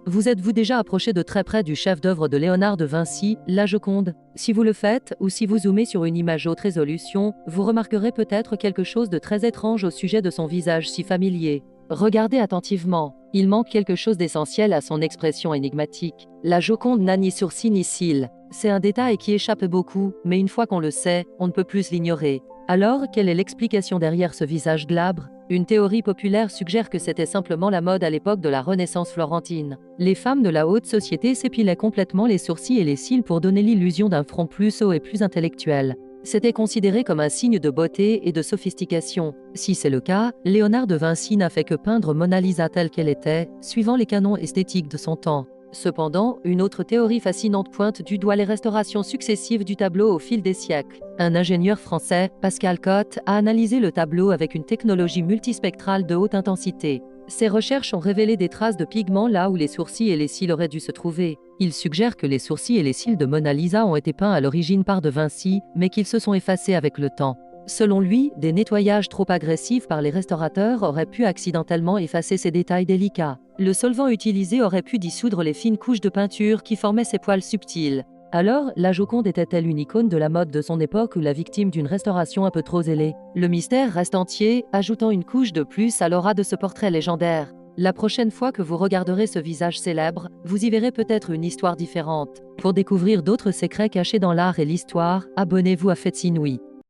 Vous êtes-vous déjà approché de très près du chef-d'œuvre de Léonard de Vinci, La Joconde? Si vous le faites, ou si vous zoomez sur une image haute résolution, vous remarquerez peut-être quelque chose de très étrange au sujet de son visage si familier. Regardez attentivement. Il manque quelque chose d'essentiel à son expression énigmatique. La Joconde n'a ni sourcils ni cils. C'est un détail qui échappe beaucoup, mais une fois qu'on le sait, on ne peut plus l'ignorer. Alors, quelle est l'explication derrière ce visage glabre? Une théorie populaire suggère que c'était simplement la mode à l'époque de la Renaissance florentine. Les femmes de la haute société s'épilaient complètement les sourcils et les cils pour donner l'illusion d'un front plus haut et plus intellectuel. C'était considéré comme un signe de beauté et de sophistication. Si c'est le cas, Léonard de Vinci n'a fait que peindre Mona Lisa telle qu'elle était, suivant les canons esthétiques de son temps. Cependant, une autre théorie fascinante pointe du doigt les restaurations successives du tableau au fil des siècles. Un ingénieur français, Pascal Cotte, a analysé le tableau avec une technologie multispectrale de haute intensité. Ses recherches ont révélé des traces de pigments là où les sourcils et les cils auraient dû se trouver. Il suggère que les sourcils et les cils de Mona Lisa ont été peints à l'origine par de Vinci, mais qu'ils se sont effacés avec le temps. Selon lui, des nettoyages trop agressifs par les restaurateurs auraient pu accidentellement effacer ces détails délicats. Le solvant utilisé aurait pu dissoudre les fines couches de peinture qui formaient ces poils subtils. Alors, la Joconde était-elle une icône de la mode de son époque ou la victime d'une restauration un peu trop zélée? Le mystère reste entier, ajoutant une couche de plus à l'aura de ce portrait légendaire. La prochaine fois que vous regarderez ce visage célèbre, vous y verrez peut-être une histoire différente. Pour découvrir d'autres secrets cachés dans l'art et l'histoire, abonnez-vous à Faits Inouïs.